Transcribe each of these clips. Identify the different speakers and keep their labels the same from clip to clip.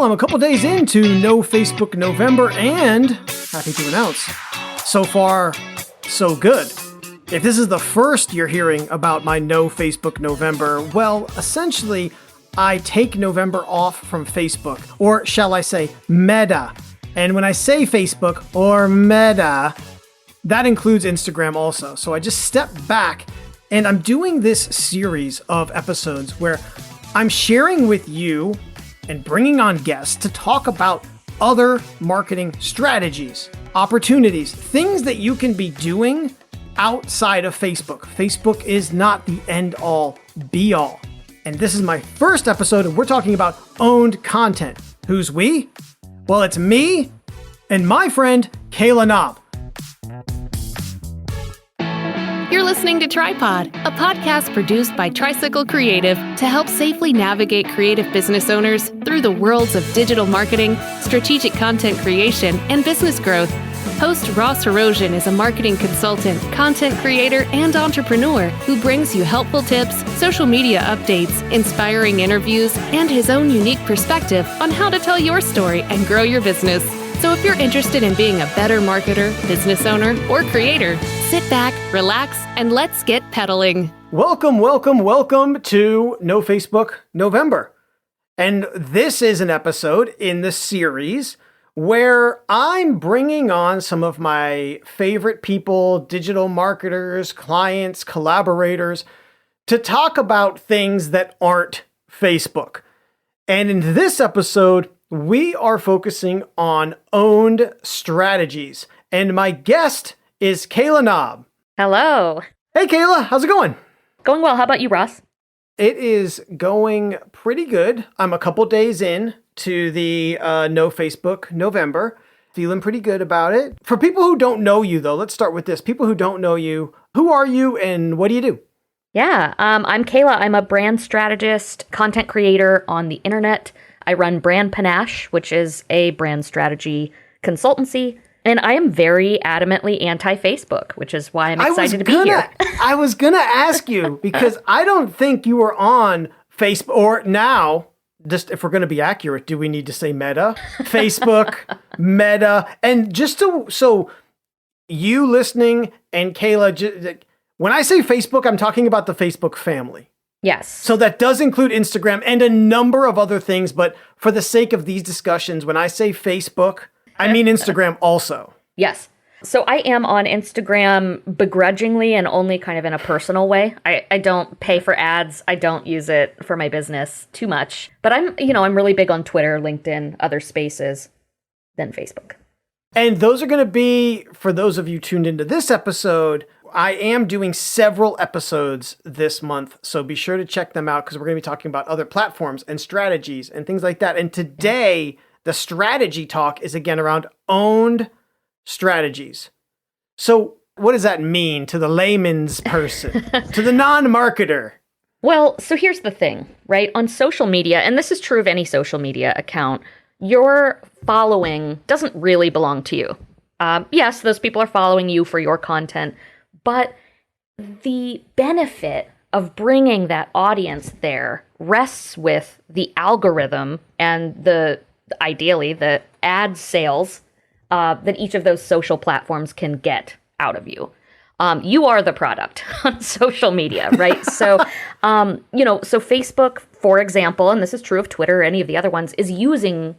Speaker 1: Well, I'm a couple days into No Facebook November, and happy to announce, so far, so good. If this is the first you're hearing about my No Facebook November, well, essentially, I take November off from Facebook, or shall I say, Meta. And when I say Facebook or Meta, that includes Instagram also. So I just step back, and I'm doing this series of episodes where I'm sharing with you and bringing on guests to talk about other marketing strategies, opportunities, things that you can be doing outside of Facebook. Facebook is not the end-all, be-all. And this is my first episode, and we're talking about owned content. Who's we? Well, it's me and my friend, Kayla Knob.
Speaker 2: You're listening to Tripod, a podcast produced by Tricycle Creative to help safely navigate creative business owners through the worlds of digital marketing, strategic content creation, and business growth. Host Ross Erosion is a marketing consultant, content creator, and entrepreneur who brings you helpful tips, social media updates, inspiring interviews, and his own unique perspective on how to tell your story and grow your business. So if you're interested in being a better marketer, business owner, or creator, sit back, relax, and let's get pedaling.
Speaker 1: Welcome to No Facebook November. And this is an episode in the series where I'm bringing on some of my favorite people, digital marketers, clients, collaborators, to talk about things that aren't Facebook. And in this episode, we are focusing on owned strategies. And my guest is Kayla Knob.
Speaker 3: Hello.
Speaker 1: Hey, Kayla, how's it going?
Speaker 3: Going well. How about you, Ross?
Speaker 1: It is going pretty good. I'm a couple days in to the No Facebook November. Feeling pretty good about it. For people who don't know you, though, let's start with this. People who don't know you, who are you and what do you do?
Speaker 3: Yeah, I'm Kayla. I'm a brand strategist, content creator on the internet. I run Brand Panache, which is a brand strategy consultancy. And I am very adamantly anti-Facebook, which is why I'm excited to be here.
Speaker 1: I was going to ask you, because I don't think you were on Facebook, or now, just if we're going to be accurate, do we need to say Meta? Facebook, Meta, and just so you listening and Kayla, when I say Facebook, I'm talking about the Facebook family.
Speaker 3: Yes.
Speaker 1: So that does include Instagram and a number of other things, but for the sake of these discussions, when I say Facebook, I mean Instagram also.
Speaker 3: Yes. So I am on Instagram begrudgingly and only kind of in a personal way. I don't pay for ads. I don't use it for my business too much. But I'm really big on Twitter, LinkedIn, other spaces than Facebook.
Speaker 1: And those are going to be, for those of you tuned into this episode, I am doing several episodes this month, so be sure to check them out because we're going to be talking about other platforms and strategies and things like that. And today, the strategy talk is again around owned strategies. So what does that mean to the layman's person, to the non-marketer?
Speaker 3: Well, so here's the thing, right? On social media, and this is true of any social media account, your following doesn't really belong to you. Yes, those people are following you for your content, but the benefit of bringing that audience there rests with the algorithm and ideally the ad sales that each of those social platforms can get out of you. You are the product on social media, right? So, so Facebook, for example, and this is true of Twitter or any of the other ones, is using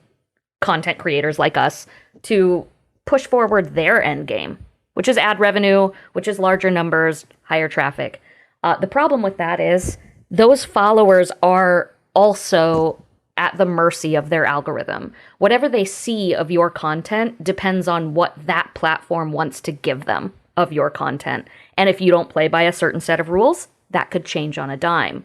Speaker 3: content creators like us to push forward their end game, which is ad revenue, which is larger numbers, higher traffic. The problem with that is those followers are also at the mercy of their algorithm. Whatever they see of your content depends on what that platform wants to give them of your content. And if you don't play by a certain set of rules, that could change on a dime.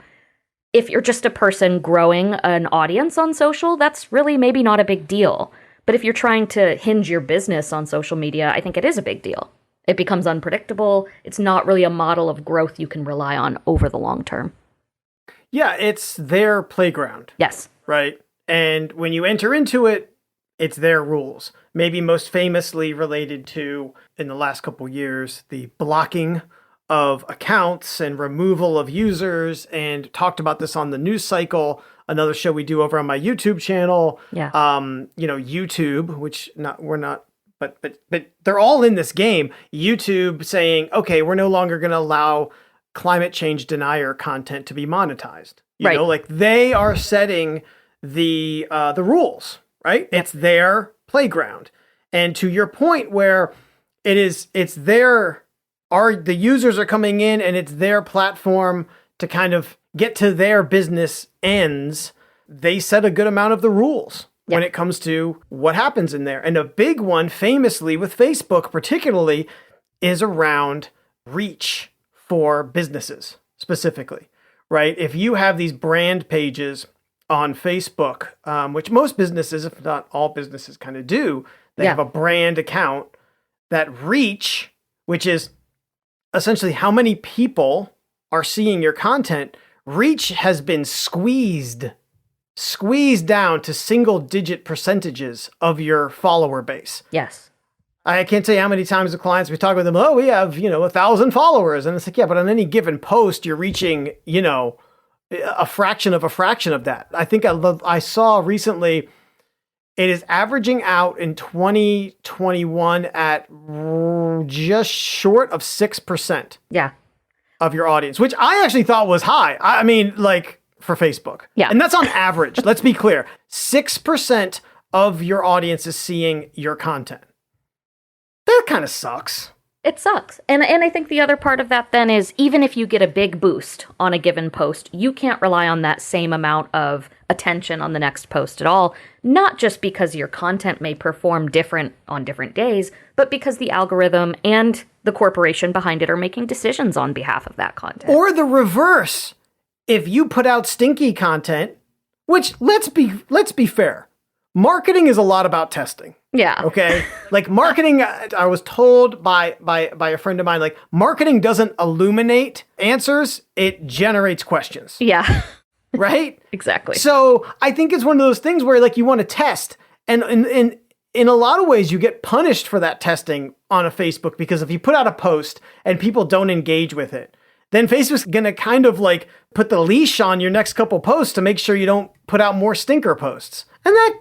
Speaker 3: If you're just a person growing an audience on social, that's really maybe not a big deal. But if you're trying to hinge your business on social media, I think it is a big deal. It becomes unpredictable. It's not really a model of growth you can rely on over the long term.
Speaker 1: Yeah, it's their playground.
Speaker 3: Yes.
Speaker 1: Right? And when you enter into it, it's their rules. Maybe most famously related to, in the last couple years, the blocking of accounts and removal of users, and talked about this on the news cycle another show we do over on my YouTube channel.
Speaker 3: Yeah.
Speaker 1: YouTube, which we're not, but they're all in this game. YouTube saying, okay, we're no longer going to allow climate change denier content to be monetized. You know, like they are setting the rules, right? It's their playground. And to your point where the users are coming in and it's their platform to kind of get to their business ends, they set a good amount of the rules when it comes to what happens in there. And a big one, famously with Facebook particularly, is around reach for businesses specifically, right? If you have these brand pages on Facebook, which most businesses, if not all businesses kind of do, they have a brand account, that reach, which is essentially how many people are seeing your content, reach has been squeezed down to single-digit percentages of your follower base.
Speaker 3: Yes.
Speaker 1: I can't tell you how many times the clients, we talk with them, we have, 1,000 followers. And it's like, yeah, but on any given post, you're reaching, a fraction of that. I think I saw recently, it is averaging out in 2021 at just short of 6%.
Speaker 3: Yeah.
Speaker 1: Of your audience, which I actually thought was high. I mean, like for Facebook.
Speaker 3: Yeah.
Speaker 1: And that's on average. Let's be clear. 6% of your audience is seeing your content. That kind of sucks.
Speaker 3: It sucks. And I think the other part of that then is even if you get a big boost on a given post, you can't rely on that same amount of attention on the next post at all. Not just because your content may perform different on different days, but because the algorithm and the corporation behind it are making decisions on behalf of that content.
Speaker 1: Or the reverse. If you put out stinky content, which let's be fair. Marketing is a lot about testing.
Speaker 3: Yeah.
Speaker 1: Okay. Like marketing, I was told by a friend of mine, like marketing doesn't illuminate answers, it generates questions.
Speaker 3: Yeah.
Speaker 1: Right?
Speaker 3: Exactly.
Speaker 1: So I think it's one of those things where like you want to test, and in a lot of ways you get punished for that testing on a Facebook, because if you put out a post and people don't engage with it, then Facebook's going to kind of like put the leash on your next couple posts to make sure you don't put out more stinker posts. And that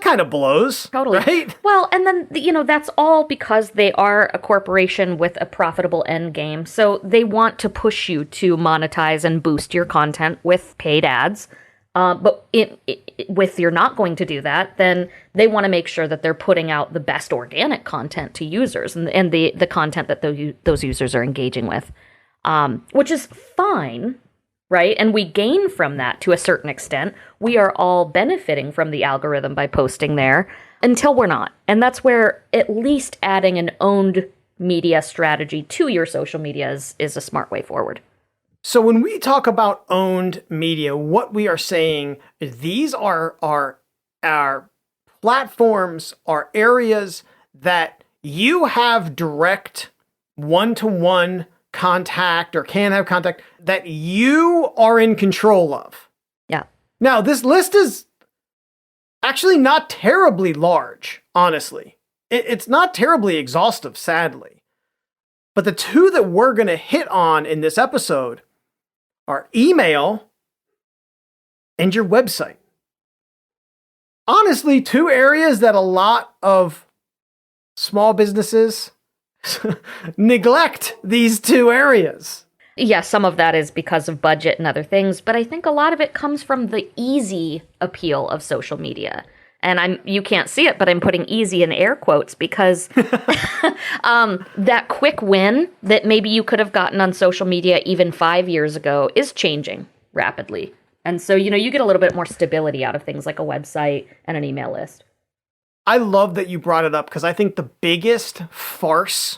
Speaker 1: kind of blows.
Speaker 3: Totally.
Speaker 1: Right?
Speaker 3: Well, and then, that's all because they are a corporation with a profitable end game. So they want to push you to monetize and boost your content with paid ads. But if you're not going to do that, then they want to make sure that they're putting out the best organic content to users and the content that those users are engaging with, which is fine. Right? And we gain from that to a certain extent. We are all benefiting from the algorithm by posting there until we're not. And that's where at least adding an owned media strategy to your social media is a smart way forward.
Speaker 1: So when we talk about owned media, what we are saying is these are our platforms, are areas that you have direct one-to-one contact or can have contact that you are in control of.
Speaker 3: Yeah.
Speaker 1: Now, this list is actually not terribly large, honestly. It's not terribly exhaustive, sadly. But the two that we're going to hit on in this episode are email and your website. Honestly, two areas that a lot of small businesses neglect, these two areas.
Speaker 3: Yeah, some of that is because of budget and other things, but I think a lot of it comes from the easy appeal of social media. And you can't see it, but I'm putting easy in air quotes because that quick win that maybe you could have gotten on social media even 5 years ago is changing rapidly. And so, you get a little bit more stability out of things like a website and an email list.
Speaker 1: I love that you brought it up because I think the biggest farce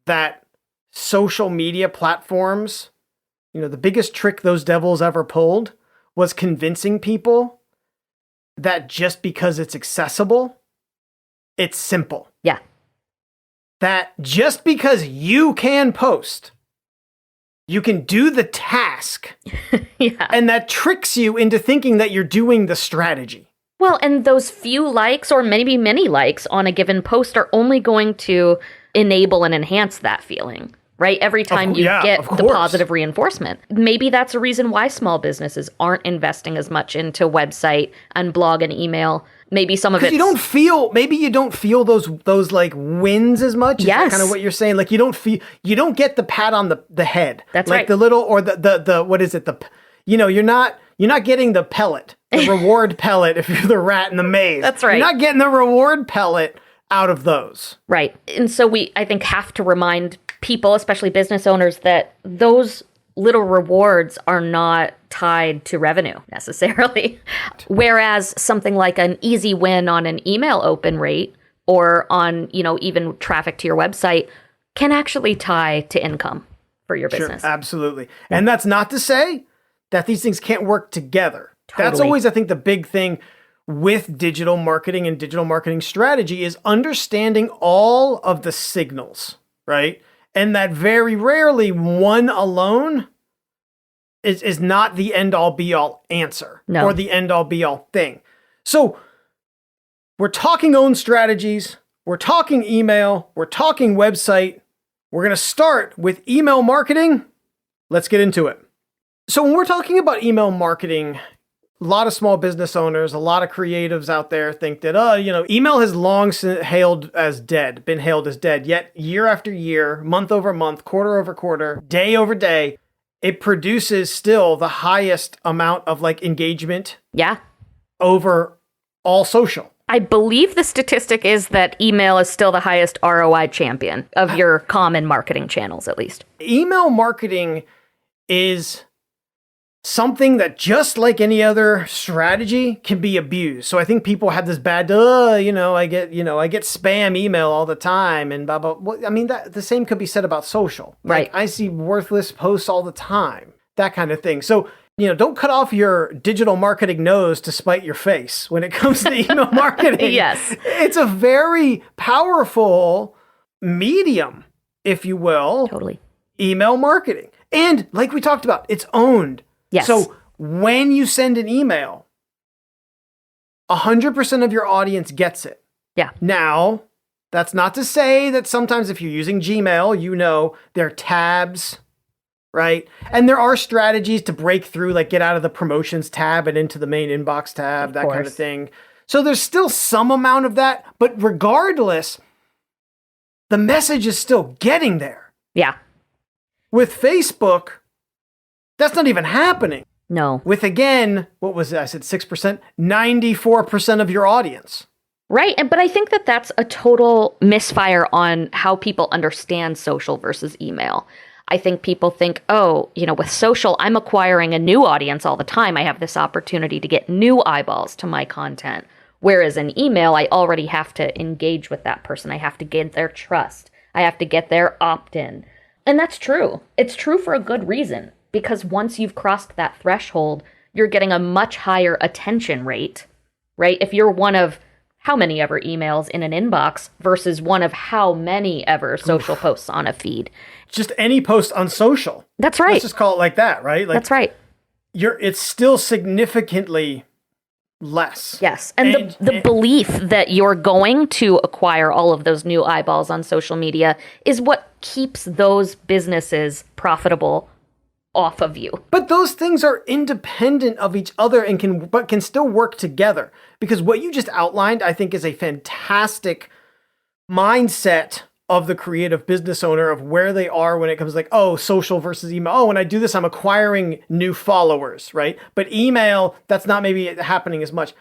Speaker 1: that social media platforms, the biggest trick those devils ever pulled was convincing people that just because it's accessible, it's simple.
Speaker 3: Yeah.
Speaker 1: That just because you can post, you can do the task.
Speaker 3: Yeah.
Speaker 1: And that tricks you into thinking that you're doing the strategy.
Speaker 3: Well, and those few likes or maybe many likes on a given post are only going to enable and enhance that feeling, right? Every time you get
Speaker 1: of
Speaker 3: the
Speaker 1: course.
Speaker 3: positive reinforcement. Maybe that's a reason why small businesses aren't investing as much into website and blog and email. Maybe some of it
Speaker 1: you don't feel those like wins as much. Is that kind of what you're saying? Like you don't get the pat on the head.
Speaker 3: That's
Speaker 1: like
Speaker 3: right.
Speaker 1: the little or the what is it? You're not getting the pellet, the reward pellet if you're the rat in the maze.
Speaker 3: That's right.
Speaker 1: You're not getting the reward pellet out of those.
Speaker 3: Right. And so I think, have to remind people, especially business owners, that those little rewards are not tied to revenue necessarily. Whereas something like an easy win on an email open rate or on, even traffic to your website can actually tie to income for your business.
Speaker 1: Sure, absolutely. And that's not to say that these things can't work together.
Speaker 3: Totally.
Speaker 1: That's always, I think, the big thing with digital marketing and digital marketing strategy is understanding all of the signals, right? And that very rarely one alone is not the end-all be-all answer or the end-all be-all thing. So we're talking own strategies, we're talking email, we're talking website. We're going to start with email marketing. Let's get into it. So when we're talking about email marketing, a lot of small business owners, a lot of creatives out there think that, email has long been hailed as dead. Yet year after year, month over month, quarter over quarter, day over day, it produces still the highest amount of engagement.
Speaker 3: Yeah.
Speaker 1: Over all social.
Speaker 3: I believe the statistic is that email is still the highest ROI champion of your common marketing channels, at least.
Speaker 1: Email marketing is something that, just like any other strategy, can be abused. So I think people have this bad, I get spam email all the time and blah, blah. Well, I mean, that the same could be said about social.
Speaker 3: Right.
Speaker 1: I see worthless posts all the time, that kind of thing. So, don't cut off your digital marketing nose to spite your face when it comes to email marketing.
Speaker 3: Yes.
Speaker 1: It's a very powerful medium, if you will.
Speaker 3: Totally.
Speaker 1: Email marketing. And like we talked about, it's owned.
Speaker 3: Yes.
Speaker 1: So when you send an email, 100% of your audience gets it.
Speaker 3: Yeah.
Speaker 1: Now, that's not to say that sometimes if you're using Gmail, there are tabs, right? And there are strategies to break through, like get out of the promotions tab and into the main inbox tab, that kind of thing. So there's still some amount of that, but regardless, the message is still getting there.
Speaker 3: Yeah.
Speaker 1: With Facebook, that's not even happening.
Speaker 3: No.
Speaker 1: With, again, what was it? I said 6%, 94% of your audience.
Speaker 3: Right. But I think that that's a total misfire on how people understand social versus email. I think people think, with social, I'm acquiring a new audience all the time. I have this opportunity to get new eyeballs to my content. Whereas in email, I already have to engage with that person. I have to get their trust. I have to get their opt-in. And that's true. It's true for a good reason. Because once you've crossed that threshold, you're getting a much higher attention rate, right? If you're one of how many ever emails in an inbox versus one of how many ever social posts on a feed.
Speaker 1: Just any post on social.
Speaker 3: That's right.
Speaker 1: Let's just call it like that, right?
Speaker 3: That's right.
Speaker 1: It's still significantly less.
Speaker 3: Yes. And the belief that you're going to acquire all of those new eyeballs on social media is what keeps those businesses profitable off of you.
Speaker 1: But those things are independent of each other and can still work together. Because what you just outlined, I think, is a fantastic mindset of the creative business owner of where they are when it comes social versus email. Oh, when I do this, I'm acquiring new followers, right? But email, that's not maybe happening as much.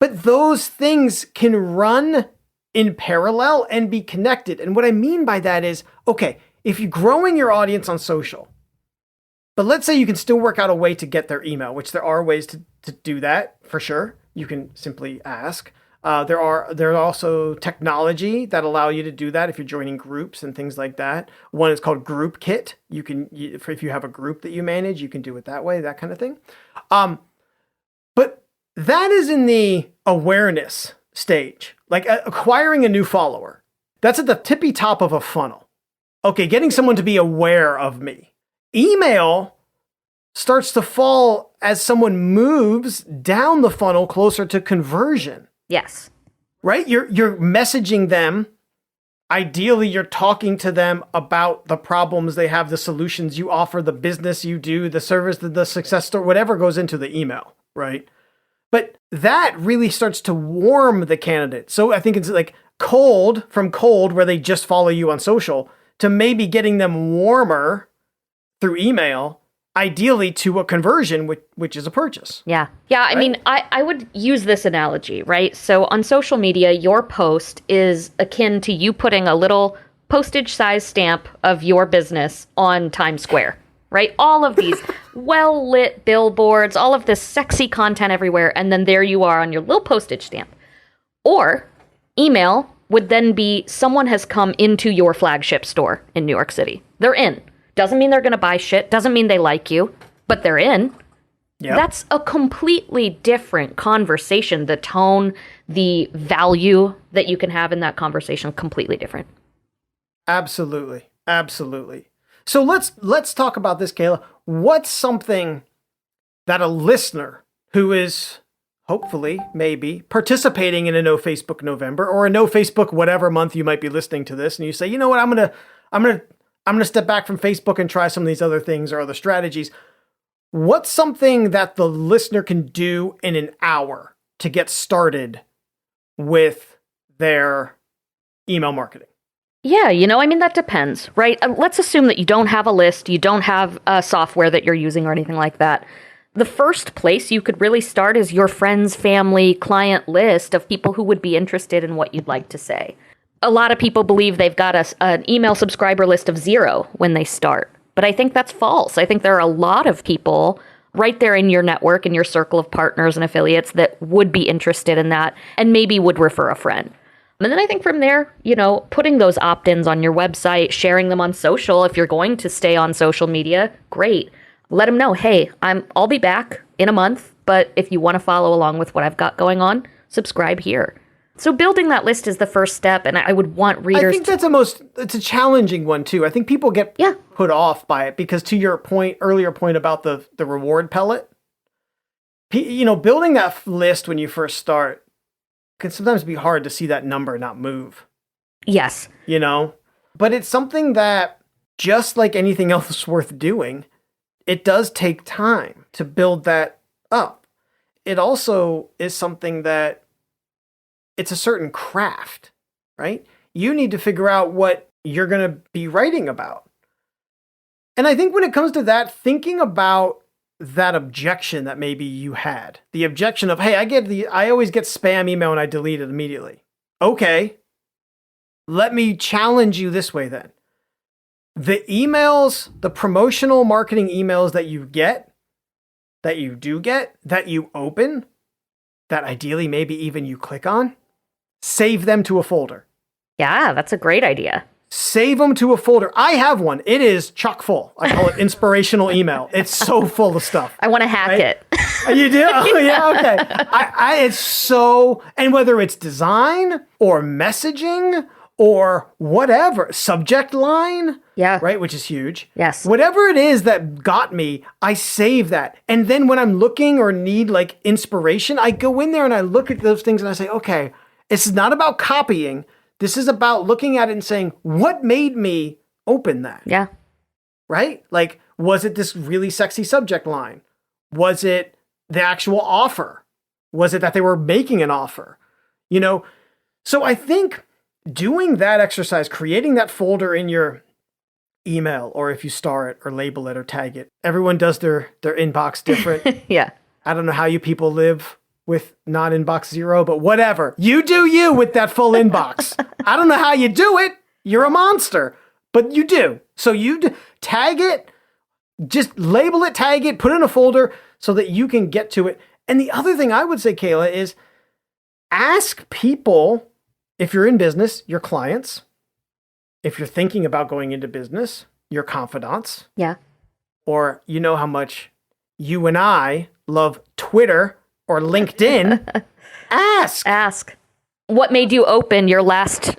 Speaker 1: But those things can run in parallel and be connected. And what I mean by that is, okay, if you're growing your audience on social, but let's say you can still work out a way to get their email, which there are ways to do that for sure. You can simply ask. There are also technology that allow you to do that if you're joining groups and things like that. One is called Group Kit. If you have a group that you manage, you can do it that way, that kind of thing. But that is in the awareness stage, like acquiring a new follower. That's at the tippy top of a funnel. Okay, getting someone to be aware of me. Email starts to fall as someone moves down the funnel closer to conversion.
Speaker 3: Yes.
Speaker 1: Right? You're messaging them Ideally, you're talking to them about the problems they have, the solutions you offer, the business you do, the service, the success story, whatever goes into the email, right? But that really starts to warm the candidate. So I think it's like from cold, where they just follow you on social, to maybe getting them warmer through email, ideally to a conversion, which is a purchase.
Speaker 3: Yeah. Yeah. I mean, I would use this analogy, right? So on social media, your post is akin to you putting a little postage size stamp of your business on Times Square, right? All of these well-lit billboards, all of this sexy content everywhere. And then there you are on your little postage stamp. Or email would then be someone has come into your flagship store in New York City. They're in. Doesn't mean they're going to buy shit. Doesn't mean they like you, but they're in. Yep. That's a completely different conversation. The tone, the value that you can have in that conversation, completely different.
Speaker 1: Absolutely. Absolutely. So let's talk about this, Kayla. What's something that a listener who is hopefully, maybe, participating in a No Facebook November or a No Facebook whatever month you might be listening to this, and you say, you know what, I'm gonna step back from Facebook and try some of these other things or other strategies. What's something that the listener can do in an hour to get started with their email marketing?
Speaker 3: Yeah, I mean, that depends, right? Let's assume that you don't have a list, you don't have a software that you're using or anything like that. The first place you could really start is your friends, family, client list of people who would be interested in what you'd like to say. A lot of people believe they've got an email subscriber list of 0 when they start. But I think that's false. I think there are a lot of people right there in your network, in your circle of partners and affiliates that would be interested in that and maybe would refer a friend. And then I think from there, putting those opt-ins on your website, sharing them on social. If you're going to stay on social media, great. Let them know, hey, I'll be back in a month, but if you want to follow along with what I've got going on, subscribe here. So building that list is the first step, and I would want readers.
Speaker 1: I think it's a challenging one too. I think people get put off by it because, to your earlier point about the reward pellet, building that list when you first start can sometimes be hard to see that number not move.
Speaker 3: Yes.
Speaker 1: But it's something that, just like anything else worth doing, it does take time to build that up. It also is something that it's a certain craft, right? You need to figure out what you're going to be writing about. And I think when it comes to that, thinking about that objection that maybe you had, the objection of, hey, I always get spam email and I delete it immediately. Okay, let me challenge you this way then. The emails, the promotional marketing emails that you open, that ideally maybe even you click on, save them to a folder.
Speaker 3: Yeah, that's a great idea.
Speaker 1: Save them to a folder. I have one. It is chock full. I call it inspirational email. It's so full of stuff.
Speaker 3: I want to hack it.
Speaker 1: You do? Oh, yeah, okay. It's so, and whether it's design or messaging or whatever, subject line, right, which is huge.
Speaker 3: Yes.
Speaker 1: Whatever it is that got me, I save that. And then when I'm looking or need like inspiration, I go in there and I look at those things and I say, okay, this is not about copying. This is about looking at it and saying, what made me open that? Yeah. Right? Like, was it this really sexy subject line? Was it the actual offer? Was it that they were making an offer? So I think doing that exercise, creating that folder in your email, or if you star it or label it or tag it, everyone does their inbox different.
Speaker 3: Yeah.
Speaker 1: I don't know how you people live with not inbox 0, but whatever. You do you with that full inbox. I don't know how you do it. You're a monster, but you do. So tag it, just label it, tag it, put it in a folder so that you can get to it. And the other thing I would say, Kayla, is ask people, if you're in business, your clients, if you're thinking about going into business, your confidants.
Speaker 3: Yeah.
Speaker 1: Or how much you and I love Twitter or LinkedIn. Ask.
Speaker 3: What made you open your last,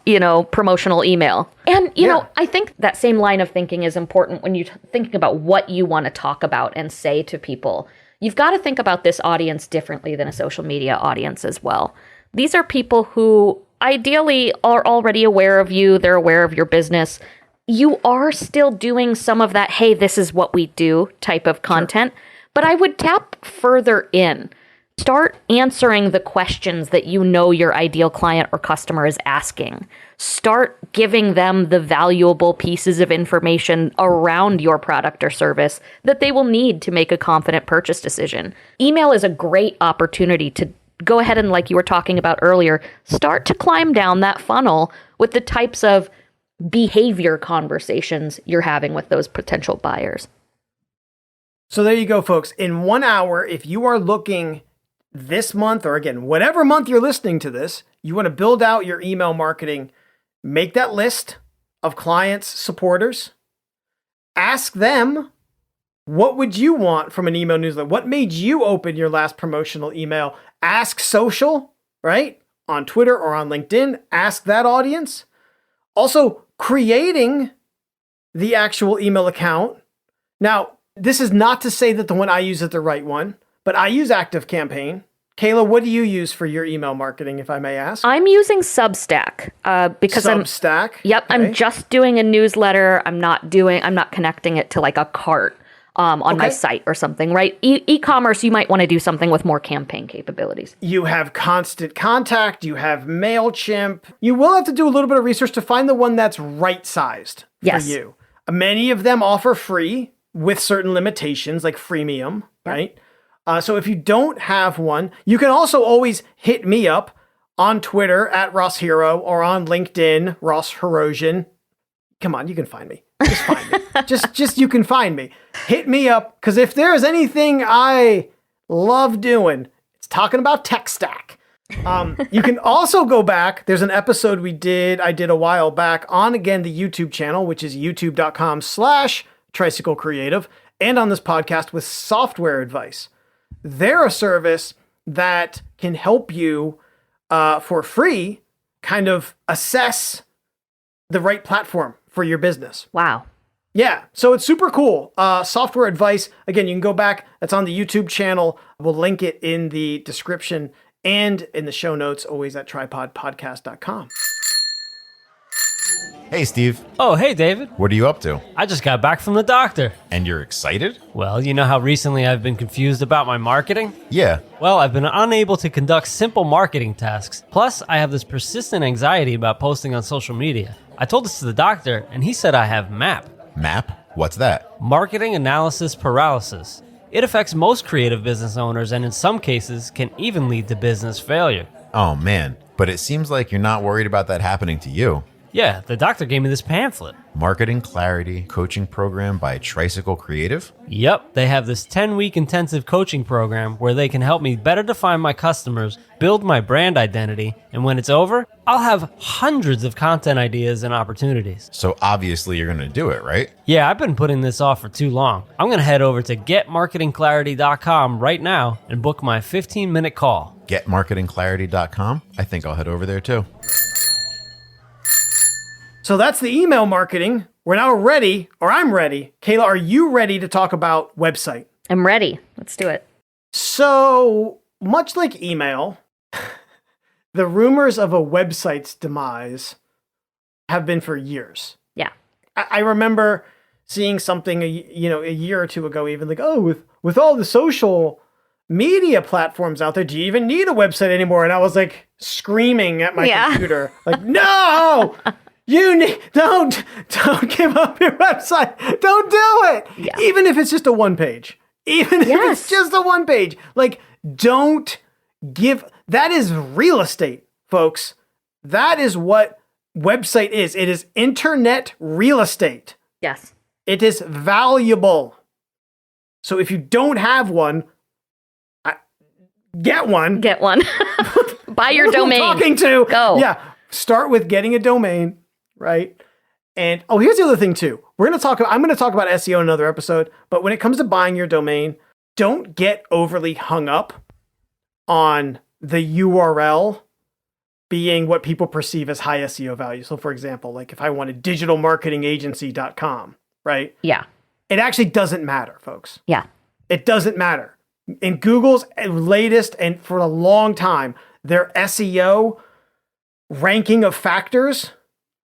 Speaker 3: promotional email? And, I think that same line of thinking is important when you're thinking about what you want to talk about and say to people. You've got to think about this audience differently than a social media audience as well. These are people who ideally are already aware of you, they're aware of your business. You are still doing some of that, hey, this is what we do type of content, but I would tap further in. Start answering the questions that you know your ideal client or customer is asking. Start giving them the valuable pieces of information around your product or service that they will need to make a confident purchase decision. Email is a great opportunity to go ahead and, like you were talking about earlier, start to climb down that funnel with the types of behavior conversations you're having with those potential buyers.
Speaker 1: So there you go, folks. In 1 hour, if you are looking this month, or again, whatever month you're listening to this, you want to build out your email marketing, make that list of clients, supporters, ask them, what would you want from an email newsletter? What made you open your last promotional email? Ask social, right? On Twitter or on LinkedIn, ask that audience. Also, creating the actual email account. Now, this is not to say that the one I use is the right one, but I use ActiveCampaign. Kayla, what do you use for your email marketing, if I may ask?
Speaker 3: I'm using Substack because
Speaker 1: Substack?
Speaker 3: Yep, okay. I'm just doing a newsletter. I'm not connecting it to like a cart on my site or something, right? E-commerce, you might want to do something with more campaign capabilities.
Speaker 1: You have Constant Contact, you have MailChimp. You will have to do a little bit of research to find the one that's right-sized for you. Many of them offer free with certain limitations like freemium, right? So if you don't have one, you can also always hit me up on Twitter at Ross Hero or on LinkedIn, Ross Herosian. Come on, you can find me. Just find me. just you can find me. Hit me up, because if there's anything I love doing, it's talking about tech stack. You can also go back. There's an episode I did a while back on, again, the YouTube channel, which is youtube.com/Tricycle Creative, and on this podcast with Software Advice. They're a service that can help you for free kind of assess the right platform for your business.
Speaker 3: Wow.
Speaker 1: Yeah, so it's super cool. Software Advice, again, you can go back. That's on the YouTube channel. We'll link it in the description and in the show notes, always at tripodpodcast.com.
Speaker 4: Hey, Steve.
Speaker 5: Oh, hey, David.
Speaker 4: What are you up to?
Speaker 5: I just got back from the doctor.
Speaker 4: And you're excited?
Speaker 5: Well, you know how recently I've been confused about my marketing?
Speaker 4: Yeah.
Speaker 5: Well, I've been unable to conduct simple marketing tasks. Plus, I have this persistent anxiety about posting on social media. I told this to the doctor, and he said I have MAP.
Speaker 4: MAP? What's that?
Speaker 5: Marketing Analysis Paralysis. It affects most creative business owners, and in some cases can even lead to business failure.
Speaker 4: Oh, man. But it seems like you're not worried about that happening to you.
Speaker 5: Yeah, the doctor gave me this pamphlet.
Speaker 4: Marketing Clarity Coaching Program by Tricycle Creative?
Speaker 5: Yep, they have this 10-week intensive coaching program where they can help me better define my customers, build my brand identity, and when it's over, I'll have hundreds of content ideas and opportunities.
Speaker 4: So obviously you're going to do it, right?
Speaker 5: Yeah, I've been putting this off for too long. I'm going to head over to getmarketingclarity.com right now and book my 15-minute call.
Speaker 4: Getmarketingclarity.com? I think I'll head over there too.
Speaker 1: So that's the email marketing. We're now ready, or I'm ready. Kayla, are you ready to talk about website?
Speaker 3: I'm ready. Let's do it.
Speaker 1: So, much like email, the rumors of a website's demise have been for years.
Speaker 3: Yeah.
Speaker 1: I remember seeing something, a year or two ago, even like, oh, with all the social media platforms out there, do you even need a website anymore? And I was like screaming at my computer, like, no! Don't give up your website. Don't do it. Yeah. Even if it's just a one page. Even if it's just a one page. Like, don't give. That is real estate, folks. That is what website is. It is internet real estate.
Speaker 3: Yes.
Speaker 1: It is valuable. So if you don't have one, get one.
Speaker 3: Get one. Buy your domain.
Speaker 1: Who I'm talking to.
Speaker 3: Go.
Speaker 1: Yeah. Start with getting a domain. Right. And here's the other thing too. I'm going to talk about SEO in another episode, but when it comes to buying your domain, don't get overly hung up on the URL being what people perceive as high SEO value. So for example, like if I wanted digitalmarketingagency.com, right?
Speaker 3: Yeah.
Speaker 1: It actually doesn't matter, folks.
Speaker 3: Yeah.
Speaker 1: It doesn't matter. In Google's latest, and for a long time, their SEO ranking of factors,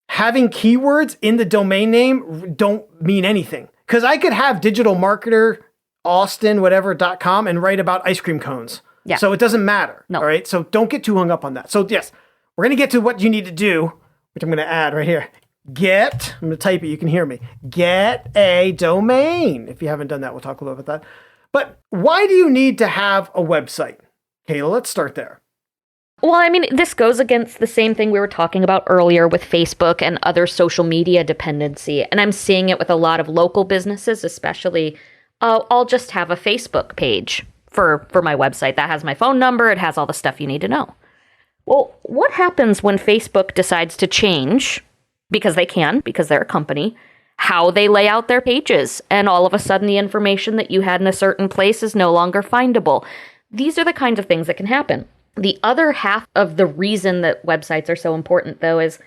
Speaker 1: having keywords in the domain name don't mean anything. Because I could have digital marketer, Austin, whatever.com and write about ice cream cones.
Speaker 3: Yeah.
Speaker 1: So it doesn't matter.
Speaker 3: No.
Speaker 1: All right. So don't get too hung up on that. So yes, we're going to get to what you need to do, which I'm going to add right here. I'm going to type it. You can hear me. Get a domain. If you haven't done that, we'll talk a little about that. But why do you need to have a website? Kayla, let's start there.
Speaker 3: Well, I mean, this goes against the same thing we were talking about earlier with Facebook and other social media dependency. And I'm seeing it with a lot of local businesses, especially. I'll just have a Facebook page for my website. That has my phone number. It has all the stuff you need to know. Well, what happens when Facebook decides to change, because they can, because they're a company, how they lay out their pages? And all of a sudden, the information that you had in a certain place is no longer findable. These are the kinds of things that can happen. The other half of the reason that websites are so important, though, is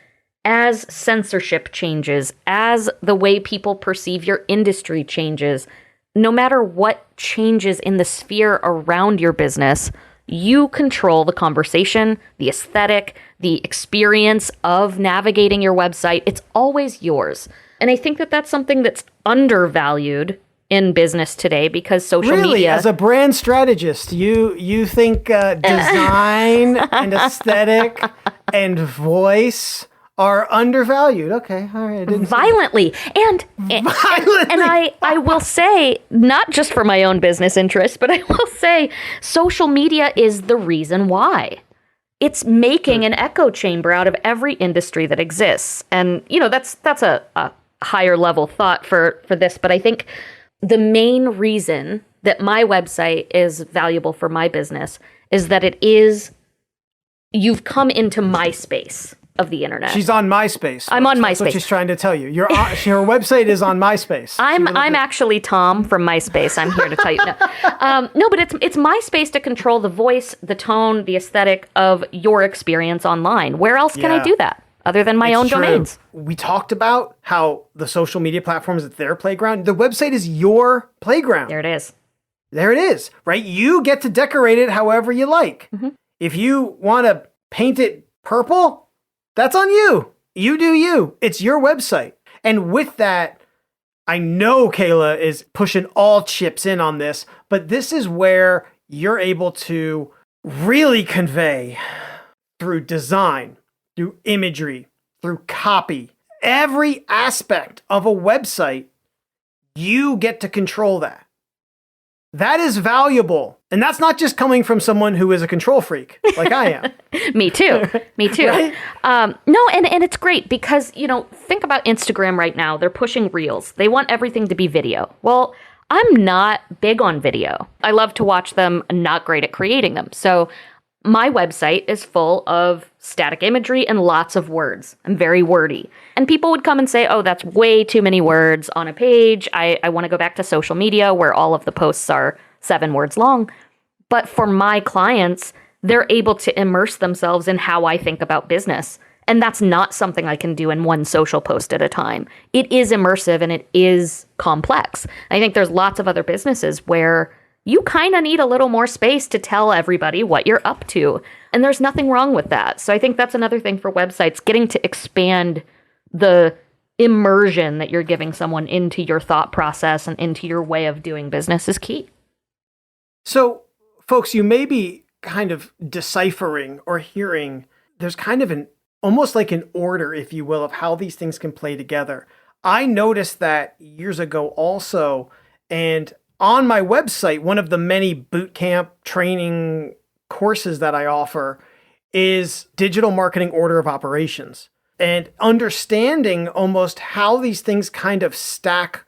Speaker 3: as censorship changes, as the way people perceive your industry changes, no matter what changes in the sphere around your business, you control the conversation, the aesthetic, the experience of navigating your website. It's always yours. And I think that that's something that's undervalued in business today because social media...
Speaker 1: As a brand strategist, you think design and aesthetic and voice are undervalued. Okay, all right.
Speaker 3: Violently. And I will say, not just for my own business interests, but I will say social media is the reason why. It's making an echo chamber out of every industry that exists. And, that's a higher level thought for this, but I think the main reason that my website is valuable for my business is that you've come into my space of the internet.
Speaker 1: She's on MySpace.
Speaker 3: I'm on MySpace.
Speaker 1: That's what she's trying to tell you. Her website is on MySpace.
Speaker 3: I'm actually Tom from MySpace. I'm here to tell you. No, but it's MySpace to control the voice, the tone, the aesthetic of your experience online. Where else can I do that? Other than my own domains.
Speaker 1: We talked about how the social media platforms is their playground. The website is your playground.
Speaker 3: There it is.
Speaker 1: There it is, right? You get to decorate it however you like. Mm-hmm. If you want to paint it purple, that's on you. You do you. It's your website. And with that, I know Kayla is pushing all chips in on this, but this is where you're able to really convey through design, through imagery, through copy, every aspect of a website, you get to control that. That is valuable. And that's not just coming from someone who is a control freak like I am.
Speaker 3: Me too. Right? No, and it's great because, think about Instagram right now. They're pushing reels. They want everything to be video. Well, I'm not big on video. I love to watch them. I'm not great at creating them. So my website is full of static imagery and lots of words. I'm very wordy. And people would come and say, oh, that's way too many words on a page. I want to go back to social media where all of the posts are 7 words long. But for my clients, they're able to immerse themselves in how I think about business. And that's not something I can do in one social post at a time. It is immersive and it is complex. I think there's lots of other businesses where you kind of need a little more space to tell everybody what you're up to. And there's nothing wrong with that. So I think that's another thing for websites. Getting to expand the immersion that you're giving someone into your thought process and into your way of doing business is key.
Speaker 1: So, folks, you may be kind of deciphering or hearing there's kind of almost like an order, if you will, of how these things can play together. I noticed that years ago also, and on my website, one of the many bootcamp training courses that I offer is digital marketing order of operations, and understanding almost how these things kind of stack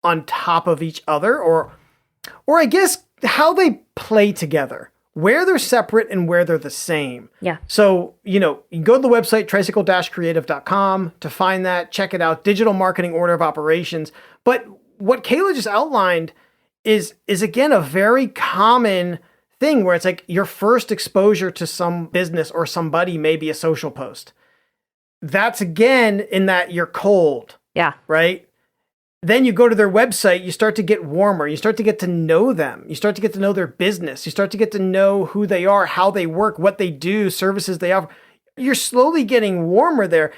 Speaker 1: on top of each other, or I guess how they play together, where they're separate and where they're the same.
Speaker 3: Yeah.
Speaker 1: So, you can go to the website, tricycle-creative.com to find that, check it out, digital marketing order of operations. But what Kayla just outlined is again a very common thing where it's like your first exposure to some business or somebody may be a social post. That's again in that you're cold.
Speaker 3: Yeah.
Speaker 1: Right? Then you go to their website, you start to get warmer, you start to get to know them, you start to get to know their business, you start to get to know who they are, how they work, what they do, services they offer. You're slowly getting warmer there.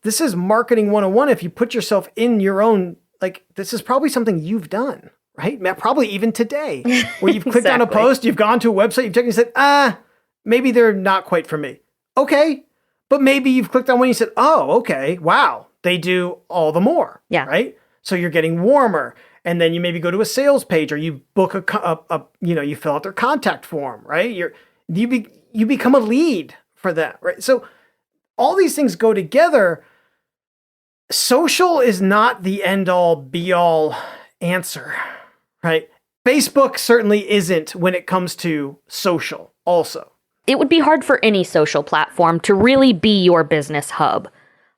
Speaker 1: This is marketing 101. If you put yourself in your own, like, this is probably something you've done, right? Probably even today, where you've clicked on a post, you've gone to a website, you've checked and said, maybe they're not quite for me. Okay. But maybe you've clicked on one and you said, oh, okay, wow, they do all the more.
Speaker 3: Yeah.
Speaker 1: Right? So you're getting warmer. And then you maybe go to a sales page, or you book you fill out their contact form, right? You become a lead for that, right? So all these things go together. Social is not the end all be all answer, right? Facebook certainly isn't when it comes to social also.
Speaker 3: It would be hard for any social platform to really be your business hub,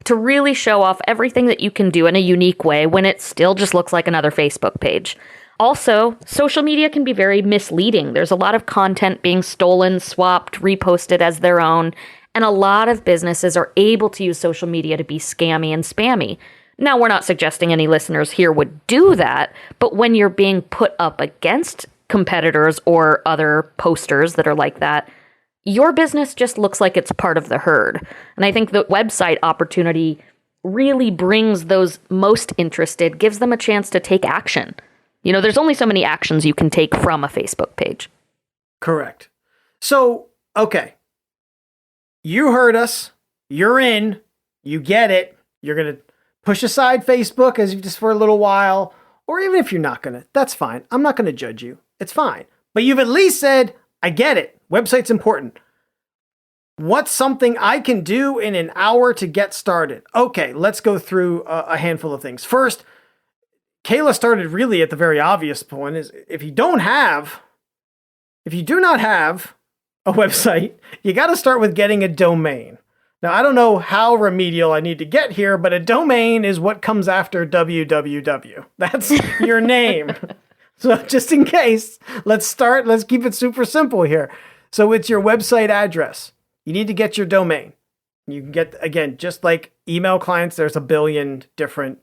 Speaker 3: to really show off everything that you can do in a unique way when it still just looks like another Facebook page. Also, social media can be very misleading. There's a lot of content being stolen, swapped, reposted as their own, and a lot of businesses are able to use social media to be scammy and spammy. Now, we're not suggesting any listeners here would do that, but when you're being put up against competitors or other posters that are like that, your business just looks like it's part of the herd. And I think the website opportunity really brings those most interested, gives them a chance to take action. You know, there's only so many actions you can take from a Facebook page.
Speaker 1: Correct. So, okay. You heard us. You're in. You get it. You're going to push aside Facebook as just for a little while. Or even if you're not going to, that's fine. I'm not going to judge you. It's fine. But you've at least said, I get it. Website's important. What's something I can do in an hour to get started? Okay, let's go through a handful of things. First, Kayla started really at the very obvious point is if you do not have a website, you got to start with getting a domain. Now, I don't know how remedial I need to get here, but a domain is what comes after www. That's your name. So just in case, let's keep it super simple here. So it's your website address. You need to get your domain. You can get, again, just like email clients, there's a billion different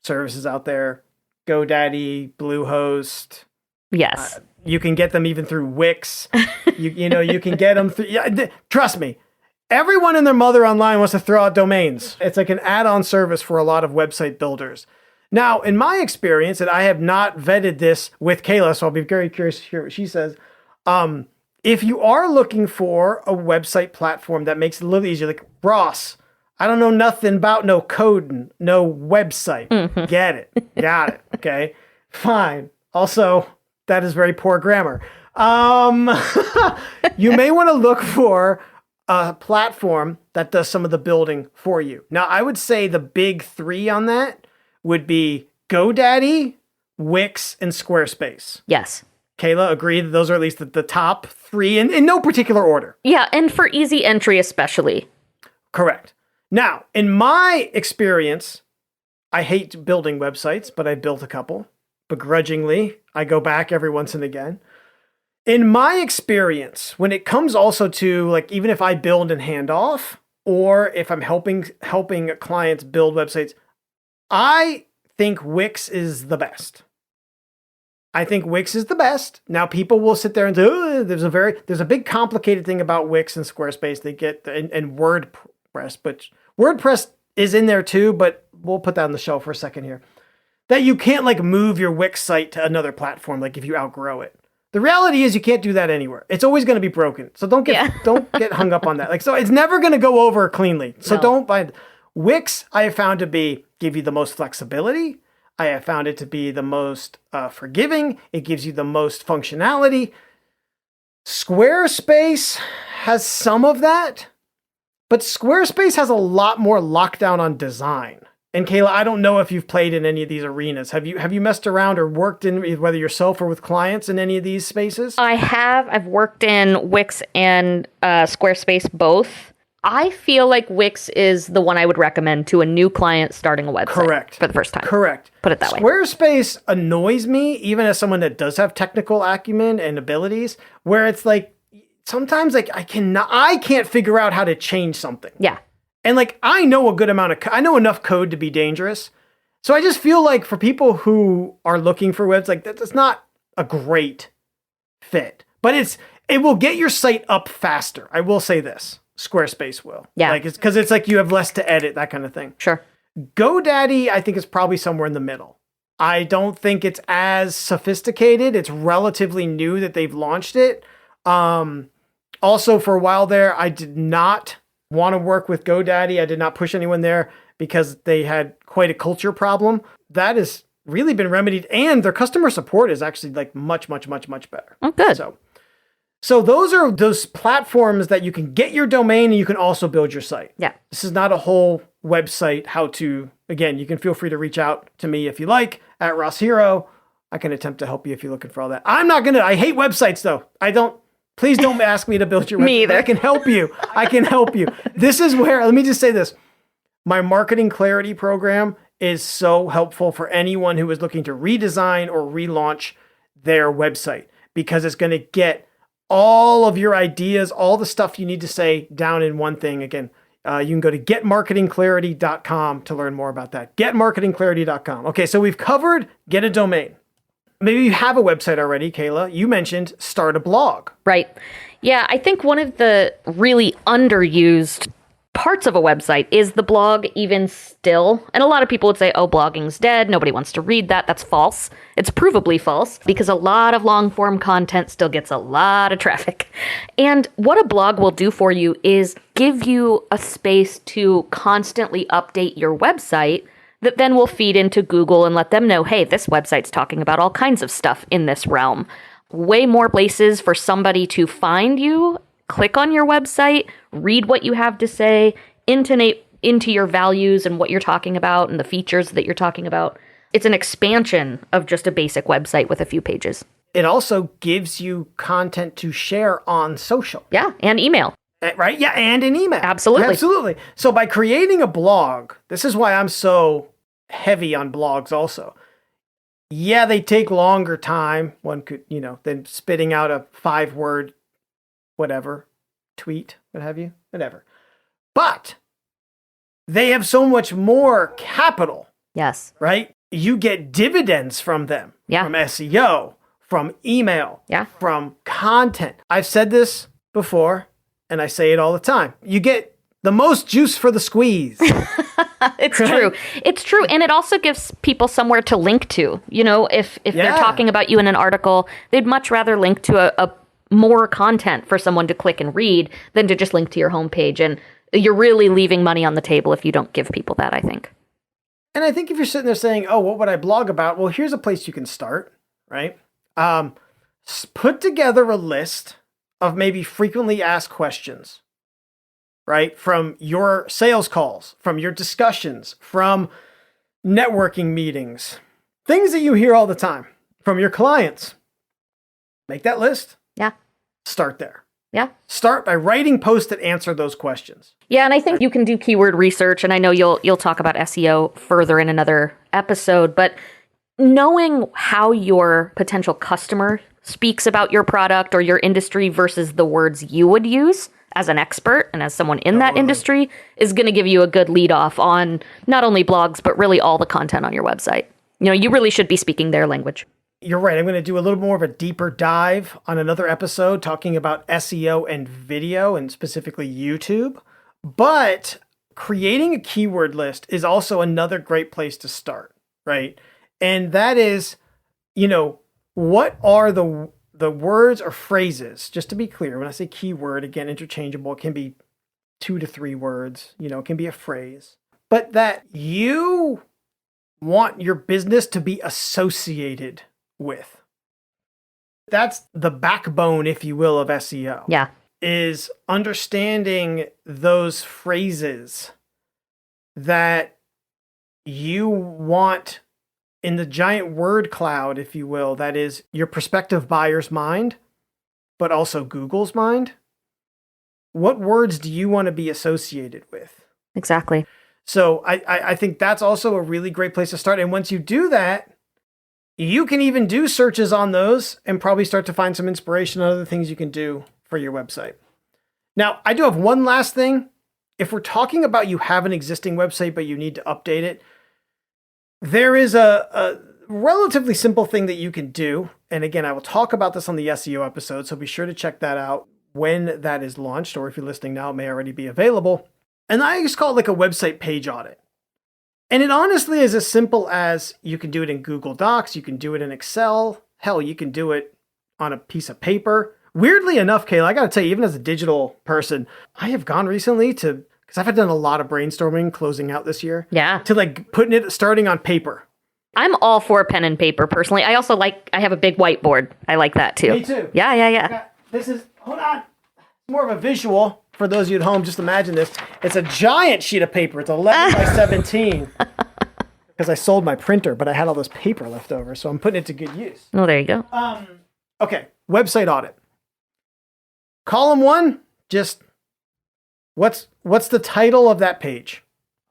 Speaker 1: services out there. GoDaddy, Bluehost.
Speaker 3: Yes.
Speaker 1: You can get them even through Wix. You can get them through, trust me, everyone and their mother online wants to throw out domains. It's like an add-on service for a lot of website builders. Now, in my experience, and I have not vetted this with Kayla, so I'll be very curious to hear what she says. If you are looking for a website platform that makes it a little easier, like Ross, I don't know nothing about no coding, no website. Mm-hmm. Get it. Got it. Okay. Fine. Also, that is very poor grammar. You may want to look for a platform that does some of the building for you. Now, I would say the big three on that would be GoDaddy, Wix, and Squarespace.
Speaker 3: Yes.
Speaker 1: Kayla, agree that those are at least the top three in no particular order.
Speaker 3: Yeah, and for easy entry especially.
Speaker 1: Correct. Now, in my experience, I hate building websites, but I've built a couple. Begrudgingly, I go back every once and again. In my experience, when it comes also to, like, even if I build and hand off, or if I'm helping clients build websites, I think Wix is the best. I think Wix is the best. Now, people will sit there and say, oh, there's a big complicated thing about Wix and Squarespace. They get and WordPress, but WordPress is in there too, but we'll put that on the shelf for a second here. That you can't like move your Wix site to another platform, like if you outgrow it. The reality is you can't do that anywhere. It's always going to be broken. So don't get hung up on that. Like, so it's never going to go over cleanly. So don't find Wix. I have found to give you the most flexibility. I have found it to be the most forgiving. It gives you the most functionality. Squarespace has some of that, but Squarespace has a lot more lockdown on design. And Kayla, I don't know if you've played in any of these arenas. Have you messed around or worked in, whether yourself or with clients, in any of these spaces?
Speaker 3: I have. I've worked in Wix and Squarespace both. I feel like Wix is the one I would recommend to a new client starting a website.
Speaker 1: Correct.
Speaker 3: For the first time.
Speaker 1: Correct.
Speaker 3: Put it that way.
Speaker 1: Squarespace annoys me, even as someone that does have technical acumen and abilities, where it's like, sometimes like I can't figure out how to change something.
Speaker 3: Yeah.
Speaker 1: And like, I know I know enough code to be dangerous. So I just feel like for people who are looking for webs, like that's not a great fit, but it will get your site up faster. I will say this. Squarespace will.
Speaker 3: Yeah.
Speaker 1: Like, because it's like you have less to edit, that kind of thing.
Speaker 3: Sure.
Speaker 1: GoDaddy, I think, is probably somewhere in the middle. I don't think it's as sophisticated. It's relatively new that they've launched it. Also, for a while there, I did not want to work with GoDaddy. I did not push anyone there because they had quite a culture problem. That has really been remedied, and their customer support is actually like much better.
Speaker 3: Oh, good.
Speaker 1: So those are those platforms that you can get your domain and you can also build your site.
Speaker 3: Yeah.
Speaker 1: This is not a whole website how to. Again, you can feel free to reach out to me if you like at Ross Hero. I can attempt to help you if you're looking for all that. I hate websites though. Please don't ask me to build your website.
Speaker 3: Me either.
Speaker 1: I can help you. This is where, let me just say this. My marketing clarity program is so helpful for anyone who is looking to redesign or relaunch their website, because it's going to get all of your ideas, all the stuff you need to say down in one thing. Again, you can go to getmarketingclarity.com to learn more about that. Getmarketingclarity.com. Okay, so we've covered get a domain. Maybe you have a website already, Kayla. You mentioned start a blog.
Speaker 3: Right. Yeah, I think one of the really underused parts of a website is the blog even still. And a lot of people would say, oh, blogging's dead. Nobody wants to read that. That's false. It's provably false because a lot of long form content still gets a lot of traffic. And what a blog will do for you is give you a space to constantly update your website that then will feed into Google and let them know, hey, this website's talking about all kinds of stuff in this realm. Way more places for somebody to find you, click on your website, read what you have to say, intonate into your values and what you're talking about and the features that you're talking about. It's an expansion of just a basic website with a few pages.
Speaker 1: It also gives you content to share on social.
Speaker 3: Yeah, and email.
Speaker 1: Right? Yeah, and an email.
Speaker 3: Absolutely.
Speaker 1: So by creating a blog, this is why I'm so heavy on blogs also. Yeah, they take longer time, one could, than spitting out a 5-word whatever, tweet, what have you, whatever. But they have so much more capital.
Speaker 3: Yes.
Speaker 1: Right? You get dividends from them.
Speaker 3: Yeah.
Speaker 1: From SEO, from email,
Speaker 3: yeah, from
Speaker 1: content. I've said this before, and I say it all the time. You get the most juice for the squeeze.
Speaker 3: It's true. It's true. And it also gives people somewhere to link to. If they're talking about you in an article, they'd much rather link to a more content for someone to click and read than to just link to your homepage. And you're really leaving money on the table if you don't give people that, I think.
Speaker 1: And I think if you're sitting there saying, oh, what would I blog about? Well, here's a place you can start, right? Put together a list of maybe frequently asked questions, right? From your sales calls, from your discussions, from networking meetings, things that you hear all the time from your clients. Make that list.
Speaker 3: Yeah.
Speaker 1: Start there.
Speaker 3: Yeah.
Speaker 1: Start by writing posts that answer those questions.
Speaker 3: Yeah, and I think you can do keyword research, and I know you'll talk about SEO further in another episode, but knowing how your potential customer speaks about your product or your industry versus the words you would use as an expert and as someone in that industry is going to give you a good lead off on not only blogs, but really all the content on your website. You really should be speaking their language.
Speaker 1: You're right. I'm going to do a little more of a deeper dive on another episode talking about SEO and video and specifically YouTube. But creating a keyword list is also another great place to start, right? And that is, what are the words or phrases? Just to be clear, when I say keyword, again, interchangeable, it can be 2 to 3 words, it can be a phrase, but that you want your business to be associated with. That's the backbone, if you will, of SEO.
Speaker 3: Yeah.
Speaker 1: Is understanding those phrases that you want in the giant word cloud, if you will, that is your prospective buyer's mind, but also Google's mind. What words do you want to be associated with?
Speaker 3: Exactly.
Speaker 1: So I think that's also a really great place to start. And once you do that, you can even do searches on those and probably start to find some inspiration on other things you can do for your website. Now, I do have one last thing. If we're talking about you have an existing website, but you need to update it, there is a relatively simple thing that you can do. And again, I will talk about this on the SEO episode, so be sure to check that out. when that is launched, or if you're listening now, it may already be available. And I just call it like a website page audit. And it honestly is as simple as you can do it in Google Docs, you can do it in Excel, hell, you can do it on a piece of paper. Weirdly enough, Kayla, I gotta tell you, even as a digital person, I have gone recently to, because I've done a lot of brainstorming closing out this year.
Speaker 3: Yeah.
Speaker 1: To like putting it, starting on paper.
Speaker 3: I'm all for pen and paper personally. I also I have a big whiteboard. I like that too.
Speaker 1: Me too.
Speaker 3: Yeah.
Speaker 1: This is, hold on, more of a visual for those of you at home. Just imagine this. It's a giant sheet of paper. It's 11 by 17. Because I sold my printer, but I had all this paper left over, so I'm putting it to good use.
Speaker 3: Oh, there you go.
Speaker 1: Okay, website audit. Column 1, just what's the title of that page?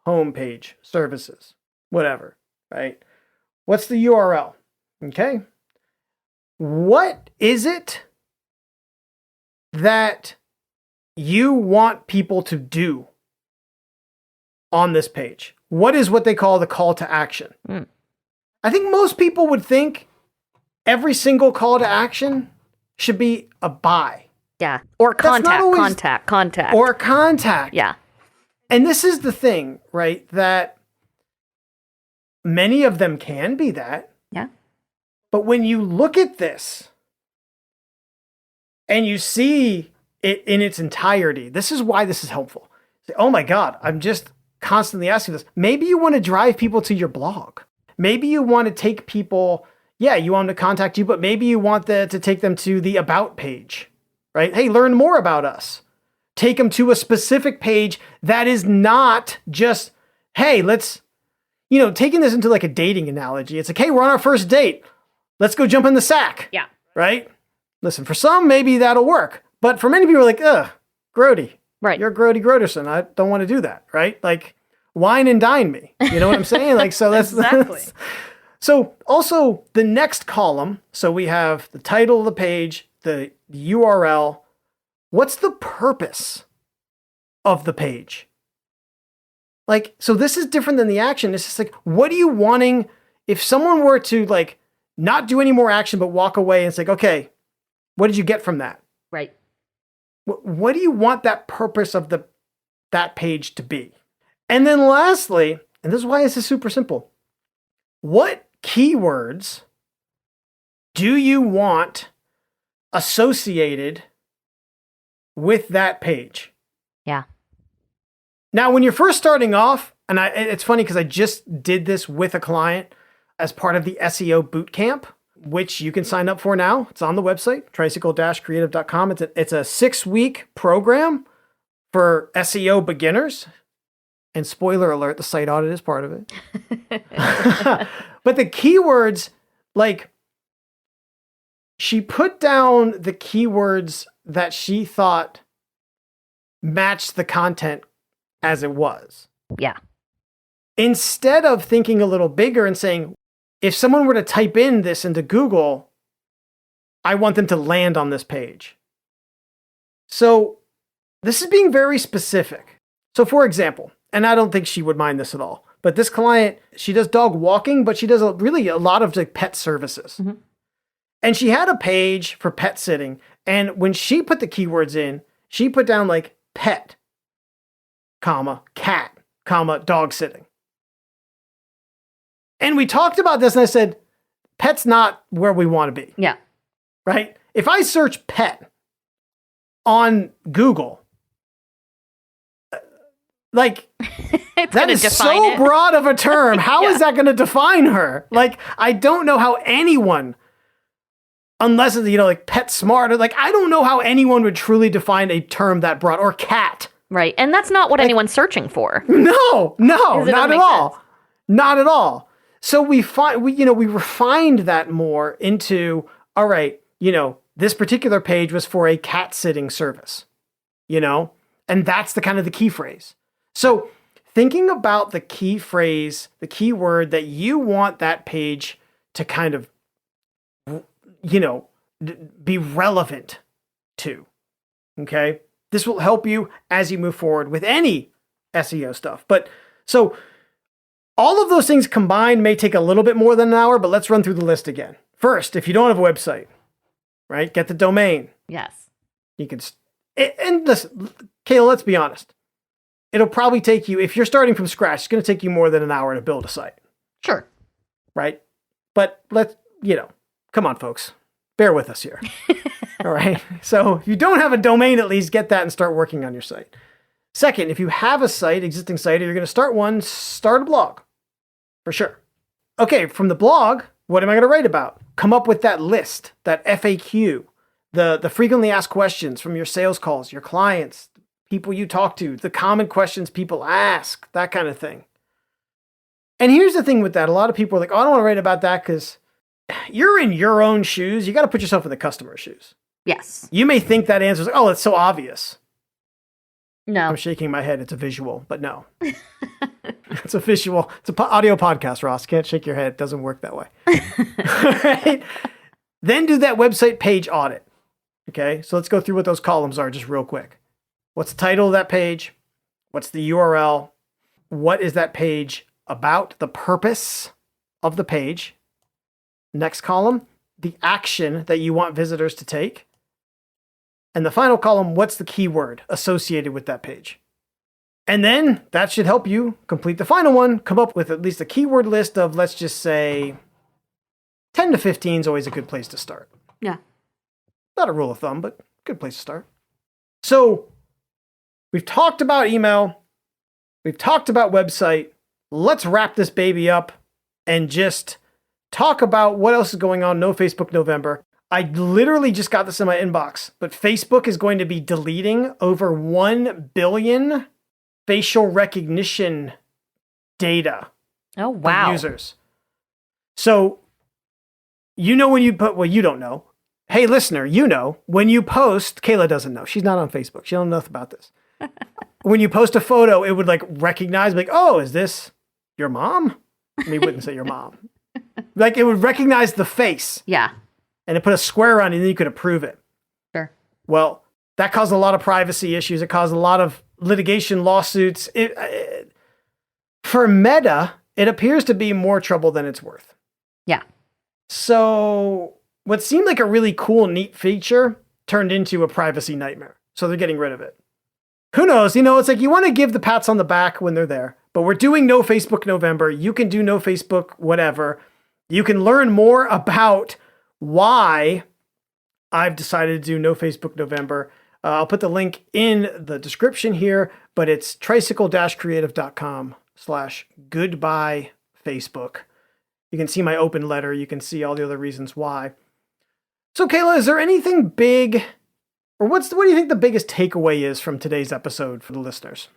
Speaker 1: Home page, services, whatever, right? What's the URL? Okay. What is it that you want people to do on this page? What is what they call the call to action? I think most people would think every single call to action should be a buy.
Speaker 3: Yeah. Or contact.
Speaker 1: Or contact.
Speaker 3: Yeah.
Speaker 1: And this is the thing, right? That many of them can be that.
Speaker 3: Yeah.
Speaker 1: But when you look at this and you see it in its entirety, this is why this is helpful. Say, oh my God, I'm just constantly asking this. Maybe you want to drive people to your blog. Maybe you want to take people, you want them to contact you, but maybe you want to take them to the about page, right? Hey, learn more about us. Take them to a specific page that is not just, hey, let's, taking this into like a dating analogy. It's like, hey, we're on our first date. Let's go jump in the sack.
Speaker 3: Yeah.
Speaker 1: Right? Listen, for some, maybe that'll work. But for many people, like, grody.
Speaker 3: Right.
Speaker 1: You're Grody Groderson. I don't want to do that, right? Like, wine and dine me. You know what I'm saying? Like, so that's
Speaker 3: exactly.
Speaker 1: So also the next column. So we have the title of the page, the URL. What's the purpose of the page? Like, so this is different than the action. It's just like, what are you wanting? If someone were to like not do any more action, but walk away and it's like, okay, what did you get from that?
Speaker 3: Right.
Speaker 1: What do you want that purpose of that page to be? And then lastly, and this is why this is super simple, what keywords do you want associated with that page?
Speaker 3: Yeah.
Speaker 1: Now, when you're first starting off, and it's funny because I just did this with a client as part of the SEO bootcamp, which you can sign up for now. It's on the website, tricycle-creative.com. It's a 6-week program for SEO beginners. And spoiler alert, the site audit is part of it. But the keywords, like, she put down the keywords that she thought matched the content as it was.
Speaker 3: Yeah.
Speaker 1: Instead of thinking a little bigger and saying, if someone were to type in this into Google, I want them to land on this page. So this is being very specific. So for example, and I don't think she would mind this at all, but this client, she does dog walking, but she does really a lot of like pet services. Mm-hmm. And she had a page for pet sitting. And when she put the keywords in, she put down like pet, comma, cat, comma, dog sitting. And we talked about this and I said, pet's not where we want to be.
Speaker 3: Yeah.
Speaker 1: Right? If I search pet on Google, like, that is so broad of a term. How is that going to define her? Like, I don't know how anyone, unless it's, like pet smart, or like, I don't know how anyone would truly define a term that broad, or cat.
Speaker 3: Right. And that's not what anyone's searching for.
Speaker 1: No, not at all. Sense. Not at all. So we refined that more into, all right, this particular page was for a cat sitting service, and that's the kind of the key phrase. So thinking about the key phrase, the key word that you want that page to kind of, be relevant to, okay? This will help you as you move forward with any SEO stuff. But so all of those things combined may take a little bit more than an hour, but let's run through the list again. First, if you don't have a website, right, get the domain.
Speaker 3: Yes.
Speaker 1: You can And listen, Kayla, let's be honest. It'll probably take you, if you're starting from scratch, it's going to take you more than an hour to build a site.
Speaker 3: Sure.
Speaker 1: Right? But come on, folks. Bear with us here. All right? So if you don't have a domain, at least get that and start working on your site. Second, if you have a site, existing site, or you're going to start one, start a blog. For sure. Okay, from the blog, what am I going to write about? Come up with that list, that FAQ, the frequently asked questions from your sales calls, your clients, people you talk to, the common questions people ask, that kind of thing. And here's the thing with that. A lot of people are like, oh, I don't want to write about that because you're in your own shoes. You got to put yourself in the customer's shoes.
Speaker 3: Yes.
Speaker 1: You may think that answer is, oh, it's so obvious.
Speaker 3: No.
Speaker 1: I'm shaking my head. It's a visual, but no. It's a visual. It's an audio podcast, Ross. Can't shake your head. It doesn't work that way. All right. Then do that website page audit. Okay. So let's go through what those columns are just real quick. What's the title of that page? What's the URL? What is that page about? The purpose of the page. Next column, the action that you want visitors to take. And the final column, what's the keyword associated with that page? And then that should help you complete the final one, come up with at least a keyword list of, let's just say, 10 to 15 is always a good place to start.
Speaker 3: Yeah.
Speaker 1: Not a rule of thumb, but good place to start. So we've talked about email. We've talked about website. Let's wrap this baby up and just talk about what else is going on. No Facebook November. I literally just got this in my inbox, but Facebook is going to be deleting over 1 billion facial recognition data.
Speaker 3: Oh, wow.
Speaker 1: Of users. So, when you put, well, you don't know. Hey, listener, when you post, Kayla doesn't know. She's not on Facebook. She don't know nothing about this. When you post a photo, it would recognize, oh, is this your mom? I mean, it wouldn't say your mom. It would recognize the face.
Speaker 3: Yeah.
Speaker 1: And it put a square on it, and then you could approve it.
Speaker 3: Sure.
Speaker 1: Well, that caused a lot of privacy issues. It caused a lot of litigation lawsuits. For Meta, it appears to be more trouble than it's worth.
Speaker 3: Yeah.
Speaker 1: So what seemed like a really cool, neat feature turned into a privacy nightmare. So they're getting rid of it. Who knows? It's like you want to give the pats on the back when they're there. But we're doing No Facebook November. You can do No Facebook whatever. You can learn more about why I've decided to do No Facebook November. I'll put the link in the description here, but it's tricycle-creative.com/goodbye Facebook. You can see my open letter. You can see all the other reasons why. So Kayla, is there anything big, or what do you think the biggest takeaway is from today's episode for the listeners?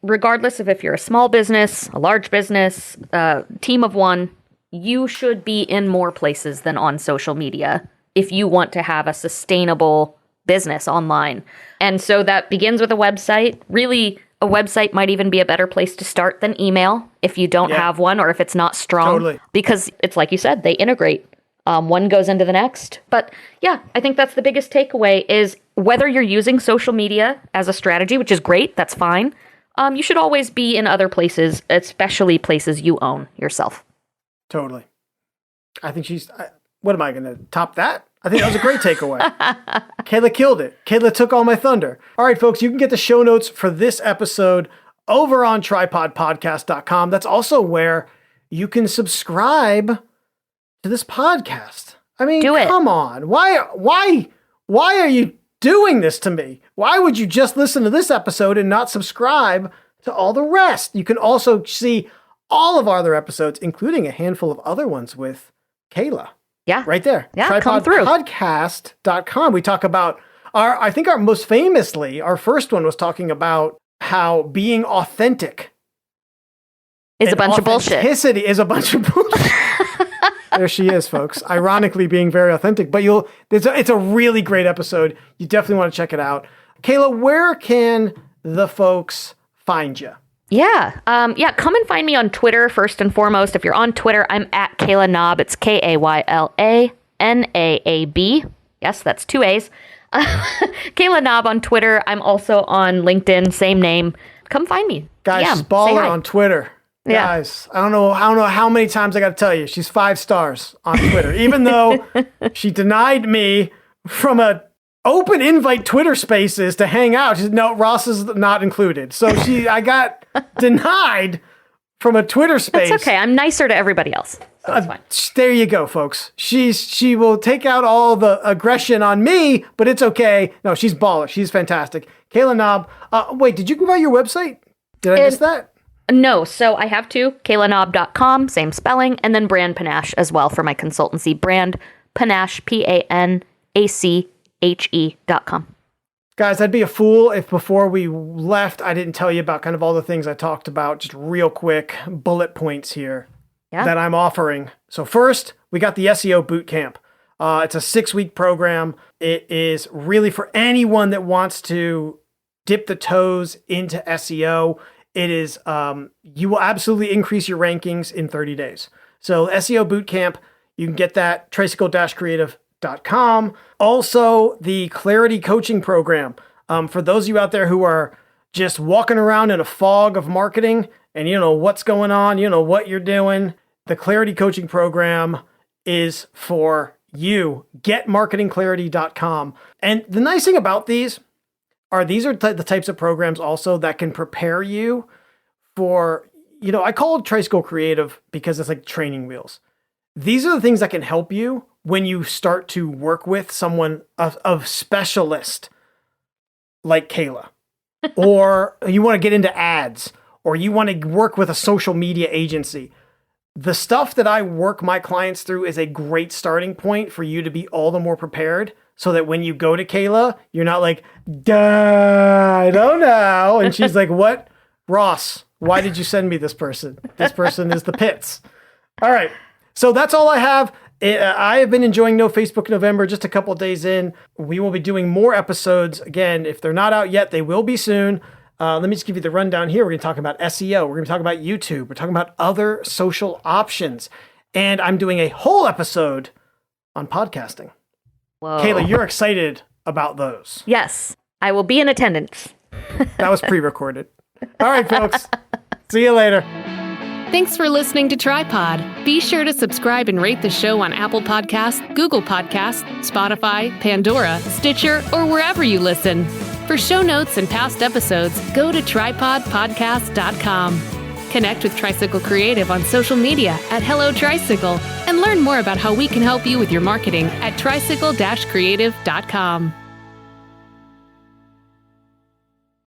Speaker 3: Regardless of if you're a small business, a large business, a team of one, you should be in more places than on social media if you want to have a sustainable business online. And so that begins with a website. Really, a website might even be a better place to start than email if you don't have one or if it's not strong.
Speaker 1: Totally.
Speaker 3: Because it's like you said, they integrate. One goes into the next. But yeah, I think that's the biggest takeaway is whether you're using social media as a strategy, which is great, that's fine. You should always be in other places, especially places you own yourself.
Speaker 1: Totally. I think what am I going to top that? I think that was a great takeaway. Kayla killed it. Kayla took all my thunder. All right, folks, you can get the show notes for this episode over on tripodpodcast.com. That's also where you can subscribe to this podcast. I mean, come on. Why are you doing this to me? Why would you just listen to this episode and not subscribe to all the rest? You can also see all of our other episodes, including a handful of other ones with Kayla.
Speaker 3: Yeah.
Speaker 1: Right there.
Speaker 3: Yeah, come through.
Speaker 1: Tripodpodcast.com. We talk about our most famously, our first one was talking about how being authentic
Speaker 3: is a bunch of bullshit.
Speaker 1: Authenticity is a bunch of bullshit. There she is, folks. Ironically being very authentic. But it's a really great episode. You definitely want to check it out. Kayla, where can the folks find you?
Speaker 3: Yeah. Come and find me on Twitter first and foremost. If you're on Twitter, I'm at Kayla Knob. It's KaylaNaab. Yes, that's 2 A's. Kayla Knob on Twitter. I'm also on LinkedIn, same name. Come find me.
Speaker 1: Guys, she's baller on Twitter. Yeah. Guys, I don't know how many times I got to tell you. She's 5 stars on Twitter, even though she denied me from a open invite Twitter Spaces to hang out. She said, no, Ross is not included. So I got denied from a Twitter space.
Speaker 3: It's okay. I'm nicer to everybody else. So it's fine.
Speaker 1: There you go, folks. She will take out all the aggression on me, but it's okay. No, she's baller. She's fantastic. Kayla Knob. Wait, did you give out your website? Did I miss that?
Speaker 3: No, so I have two, kaylanob.com, same spelling, and then Brand Panache as well for my consultancy. Brand Panache, PANACHE.com.
Speaker 1: Guys, I'd be a fool if before we left, I didn't tell you about kind of all the things I talked about, just real quick bullet points here that I'm offering. So first, we got the SEO Bootcamp. It's a 6-week program. It is really for anyone that wants to dip the toes into SEO. It is, you will absolutely increase your rankings in 30 days. So SEO Bootcamp, you can get that, tricycle-creative.com. Also, the Clarity Coaching Program. For those of you out there who are just walking around in a fog of marketing and you know what's going on, you know what you're doing, the Clarity Coaching Program is for you. GetMarketingClarity.com. And the nice thing about these are the types of programs also that can prepare you for, I call it Tricycle Creative because it's like training wheels. These are the things that can help you when you start to work with someone of specialist like Kayla, or you want to get into ads, or you want to work with a social media agency. The stuff that I work my clients through is a great starting point for you to be all the more prepared, so that when you go to Kayla, you're not like, duh, I don't know. And she's like, what? Ross, why did you send me this person? This person is the pits. All right. So that's all I have. I have been enjoying No Facebook November, just a couple days in. We will be doing more episodes. Again, if they're not out yet, they will be soon. Let me just give you the rundown here. We're going to talk about SEO. We're going to talk about YouTube. We're talking about other social options. And I'm doing a whole episode on podcasting.
Speaker 3: Whoa.
Speaker 1: Kayla, you're excited about those.
Speaker 3: Yes, I will be in attendance.
Speaker 1: That was pre-recorded. All right, folks. See you later.
Speaker 2: Thanks for listening to Tripod. Be sure to subscribe and rate the show on Apple Podcasts, Google Podcasts, Spotify, Pandora, Stitcher, or wherever you listen. For show notes and past episodes, go to tripodpodcast.com. Connect with Tricycle Creative on social media at Hello Tricycle and learn more about how we can help you with your marketing at tricycle-creative.com.